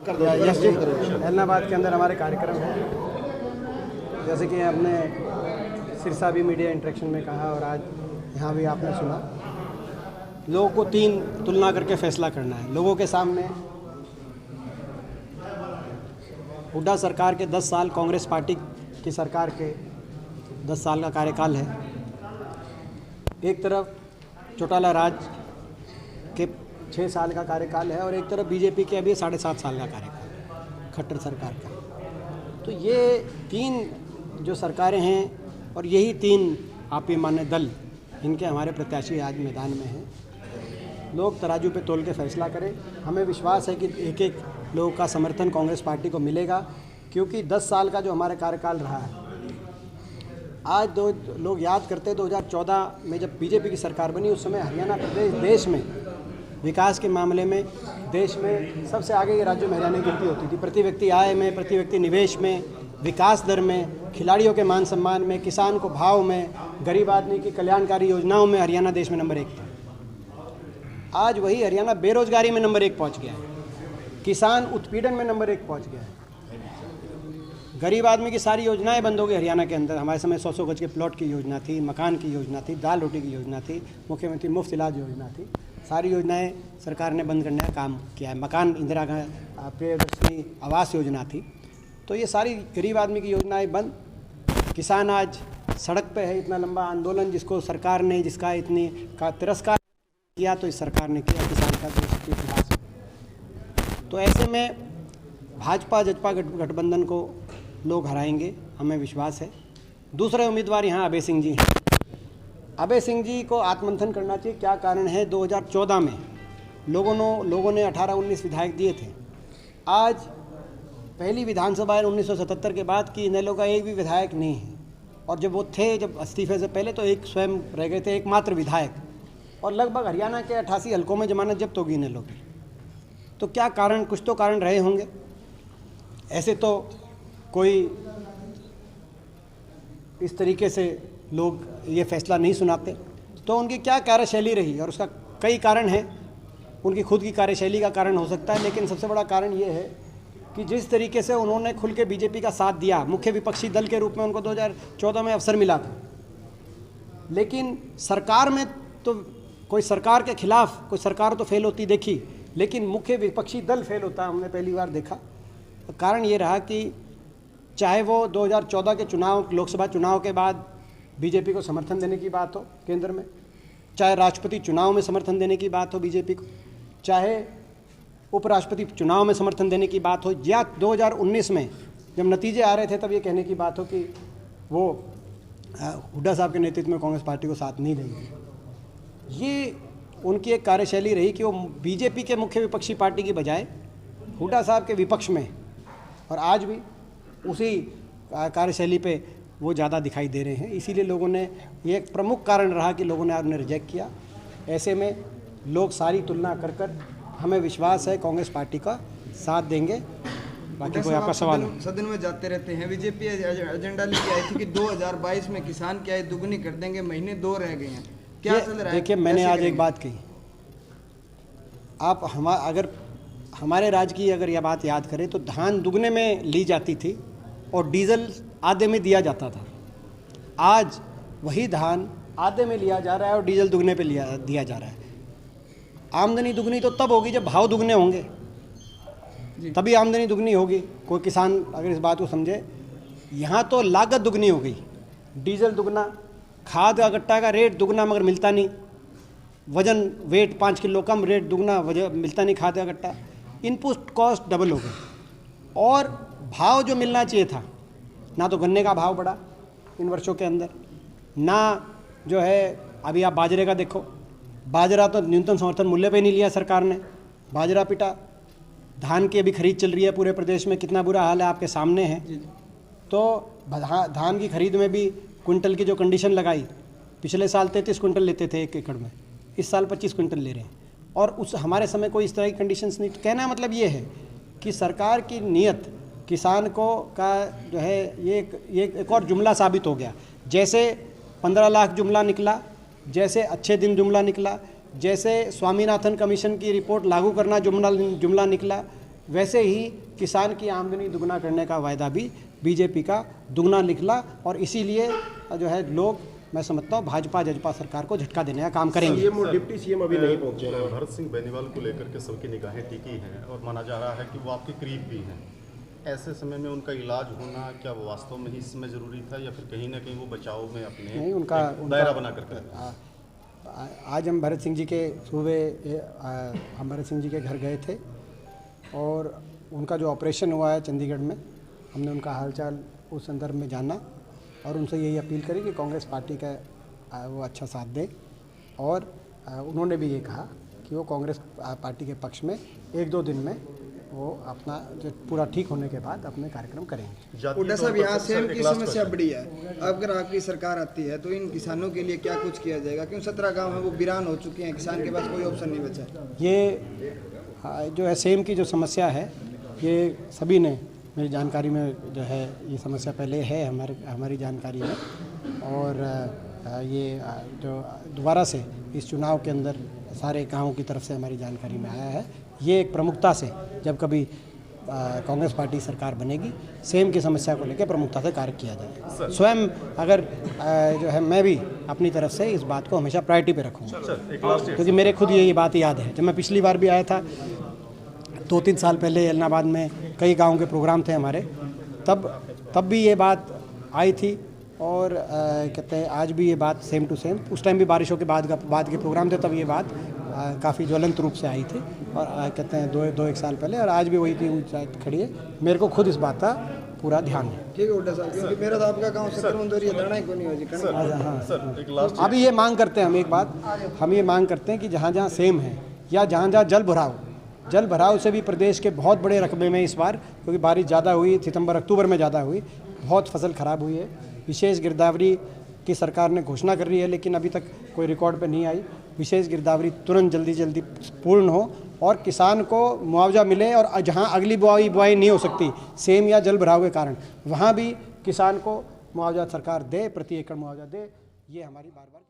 यश जी, ऐलनाबाद के अंदर हमारे कार्यक्रम है। जैसे कि हमने सिरसा भी मीडिया इंटरेक्शन में कहा और आज यहाँ भी आपने सुना, लोगों को 3 तुलना करके फैसला करना है। लोगों के सामने हुड्डा सरकार के 10 साल, कांग्रेस पार्टी की सरकार के 10 साल का कार्यकाल है। एक तरफ चौटाला राज के 6 साल का कार्यकाल है और एक तरफ बीजेपी के अभी 7.5 साल का कार्यकाल खट्टर सरकार का। तो ये 3 जो सरकारें हैं और यही 3 आपी मान्य दल, इनके हमारे प्रत्याशी आज मैदान में हैं। लोग तराजू पे तोल के फैसला करें। हमें विश्वास है कि एक एक लोगों का समर्थन कांग्रेस पार्टी को मिलेगा, क्योंकि 10 साल का जो हमारा कार्यकाल रहा है, आज लोग याद करते 2014 में जब बीजेपी की सरकार बनी, उस समय हरियाणा प्रदेश देश में विकास के मामले में देश में सबसे आगे के राज्यों में हरियाणा की गिनती होती थी। प्रति व्यक्ति आय में, प्रति व्यक्ति निवेश में, विकास दर में, खिलाड़ियों के मान सम्मान में, किसान को भाव में, गरीब आदमी की कल्याणकारी योजनाओं में हरियाणा देश में नंबर 1 था। आज वही हरियाणा बेरोजगारी में नंबर 1 पहुंच गया है, किसान उत्पीड़न में नंबर 1 पहुंच गया है, गरीब आदमी की सारी योजनाएं बंद हो गई हरियाणा के अंदर। हमारे समय 100 गज के प्लॉट की योजना थी, मकान की योजना थी, दाल रोटी की योजना थी, मुख्यमंत्री मुफ्त इलाज योजना थी। सारी योजनाएं सरकार ने बंद करने का काम किया है। मकान इंदिरा प्रियदर्शनी आवास योजना थी। तो ये सारी गरीब आदमी की योजनाएं बंद। किसान आज सड़क पे है। इतना लंबा आंदोलन जिसको सरकार ने, जिसका इतनी का तिरस्कार किया, तो इस सरकार ने किया किसान का देश के इतिहास में। तो ऐसे में भाजपा जजपा गठबंधन को लोग हराएंगे, हमें विश्वास है। दूसरे उम्मीदवार यहाँ अभय सिंह जी हैं। अभय सिंह जी को आत्ममंथन करना चाहिए। क्या कारण है? 2014 में लोगों ने 18-19 विधायक दिए थे। आज पहली विधानसभा 1977 के बाद की इनेलो का एक भी विधायक नहीं है, और जब वो थे, जब इस्तीफे से पहले, तो एक स्वयं रह गए थे, एकमात्र विधायक। और लगभग हरियाणा के 88 हलकों में जमानत जब्त होगी इनेलो की। तो क्या कारण? कुछ तो कारण रहे होंगे। ऐसे तो कोई इस तरीके से लोग ये फैसला नहीं सुनाते। तो उनकी क्या कार्यशैली रही, और उसका कई कारण है। उनकी खुद की कार्यशैली का कारण हो सकता है, लेकिन सबसे बड़ा कारण ये है कि जिस तरीके से उन्होंने खुल के बीजेपी का साथ दिया, मुख्य विपक्षी दल के रूप में उनको 2014 में अवसर मिला था, लेकिन सरकार में तो कोई सरकार के खिलाफ कोई सरकार तो फेल होती देखी, लेकिन मुख्य विपक्षी दल फेल होता हमने पहली बार देखा। तो कारण ये रहा कि चाहे वो 2014 के चुनाव, लोकसभा चुनाव के बाद बीजेपी को समर्थन देने की बात हो केंद्र में, चाहे राष्ट्रपति चुनाव में समर्थन देने की बात हो बीजेपी को, चाहे उपराष्ट्रपति चुनाव में समर्थन देने की बात हो, या 2019 में जब नतीजे आ रहे थे तब ये कहने की बात हो कि वो हुड्डा साहब के नेतृत्व में कांग्रेस पार्टी को साथ नहीं देंगे। ये उनकी एक कार्यशैली रही कि वो बीजेपी के मुख्य विपक्षी पार्टी की बजाय हुड्डा साहब के विपक्ष में, और आज भी उसी कार्यशैली पे वो ज़्यादा दिखाई दे रहे हैं। इसीलिए लोगों ने, ये एक प्रमुख कारण रहा कि लोगों ने उन्हें रिजेक्ट किया। ऐसे में लोग सारी तुलना कर हमें विश्वास है कांग्रेस पार्टी का साथ देंगे। बाकी कोई आपका सवाल है? सदन में जाते रहते हैं। बीजेपी एजेंडा लेके आई थी कि 2022 में किसान की आय दुगनी कर देंगे, महीने 2 रह गए हैं, क्या चल रहा है? देखिए, मैंने आज एक बात कही, आप अगर हमारे राज्य की अगर यह बात याद करें तो धान दुगने में ली जाती थी और डीजल आधे में दिया जाता था। आज वही धान आधे में लिया जा रहा है और डीजल दुगने पे दिया जा रहा है। आमदनी दुगनी तो तब होगी जब भाव दुगने होंगे, तभी आमदनी दुगनी होगी। कोई किसान अगर इस बात को समझे। यहाँ तो लागत दुगनी हो गई, डीजल दुगना, खाद का गट्टा का रेट दुगना मगर मिलता नहीं, वजन वेट 5 किलो कम, रेट दुगना, वजन मिलता नहीं खाद का गट्टा, इनपुट कॉस्ट डबल हो गई। और भाव जो मिलना चाहिए था, ना तो गन्ने का भाव बढ़ा इन वर्षों के अंदर, ना जो है अभी आप बाजरे का देखो, बाजरा तो न्यूनतम समर्थन मूल्य पे नहीं लिया सरकार ने, बाजरा पिटा। धान की अभी खरीद चल रही है पूरे प्रदेश में, कितना बुरा हाल है आपके सामने है। तो धान की खरीद में भी क्विंटल की जो कंडीशन लगाई, पिछले साल 33 क्विंटल लेते थे 1 एकड़ में, इस साल 25 क्विंटल ले रहे हैं। और उस हमारे समय कोई इस तरह की कंडीशंस नहीं। कहना मतलब ये है कि सरकार की नीयत किसान को का जो है ये एक और जुमला साबित हो गया। जैसे 15 लाख जुमला निकला, जैसे अच्छे दिन जुमला निकला, जैसे स्वामीनाथन कमीशन की रिपोर्ट लागू करना जुमला निकला, वैसे ही किसान की आमदनी दुगना करने का वायदा भी बीजेपी का दुगना निकला, और इसीलिए जो है लोग, मैं समझता हूँ, भाजपा जजपा सरकार को झटका देने का काम करेंगे। डिप्टी सीएम अभी नहीं पहुंचे हैं। भरत सिंह बेनीवाल को लेकर के सबकी निगाहें टिकी हैं और माना जा रहा है कि वो आपके करीब भी हैं। ऐसे समय में उनका इलाज होना क्या वो वास्तव में ही इस समय जरूरी था, या फिर कहीं ना कहीं वो बचाव में अपने नहीं, उनका दायरा बना करके? आज हम भरत सिंह जी के हम भरत सिंह जी के घर गए थे, और उनका जो ऑपरेशन हुआ है चंडीगढ़ में, हमने उनका हालचाल उस संदर्भ में जाना और उनसे यही अपील करी कि कांग्रेस पार्टी का वो अच्छा साथ दें, और उन्होंने भी ये कहा कि वो कांग्रेस पार्टी के पक्ष में 1-2 दिन में वो अपना जो पूरा ठीक होने के बाद अपने कार्यक्रम करेंगे। हुड्डा साहब, यहाँ सेम की समस्या बड़ी है। अगर आपकी सरकार आती है तो इन किसानों के लिए क्या कुछ किया जाएगा? क्यों 17 गांव है वो वीरान हो चुके हैं, किसान के पास कोई ऑप्शन नहीं बचा है। ये जो है सेम की जो समस्या है, ये सभी ने, मेरी जानकारी में जो है ये समस्या पहले है हमारी जानकारी में, और ये जो दोबारा से इस चुनाव के अंदर सारे गाँवों की तरफ से हमारी जानकारी में आया है। ये एक प्रमुखता से जब कभी कांग्रेस पार्टी सरकार बनेगी, सेम की समस्या को लेकर प्रमुखता से कार्य किया जाए। स्वयं अगर जो है मैं भी अपनी तरफ से इस बात को हमेशा प्रायोरिटी पे रखूँगा, क्योंकि मेरे खुद ये बात याद है। जब मैं पिछली बार भी आया था 2-3 साल पहले, इलाहाबाद में कई गाँव के प्रोग्राम थे हमारे, तब भी ये बात आई थी, और कहते हैं आज भी ये बात सेम टू सेम, उस टाइम भी बारिशों के बाद के प्रोग्राम थे, तब ये बात काफ़ी ज्वलंत रूप से आई थी, और कहते हैं 2-1 साल पहले, और आज भी वही की खड़ी है। मेरे को खुद इस बात का पूरा ध्यान है। ठीक है हुड्डा साहब, क्योंकि मेरा तो आपका गाँव सकरमंदोरी धरना ही को नहीं हो जी। हाँ, अभी ये मांग करते हैं हम ये मांग करते हैं कि जहाँ जहाँ सेम है या जहाँ जहाँ जल भराव से भी प्रदेश के बहुत बड़े रकबे में इस बार, क्योंकि बारिश ज़्यादा हुई, सितंबर-अक्टूबर में ज़्यादा हुई, बहुत फसल ख़राब हुई है। विशेष गिरदावरी की सरकार ने घोषणा कर रही है, लेकिन अभी तक कोई रिकॉर्ड पे नहीं आई। विशेष गिरदावरी तुरंत जल्दी पूर्ण हो और किसान को मुआवजा मिले, और जहां अगली बुआई नहीं हो सकती सेम या जल भराव के कारण, वहां भी किसान को मुआवजा सरकार दे, प्रति एकड़ मुआवजा दे। ये हमारी बार-बार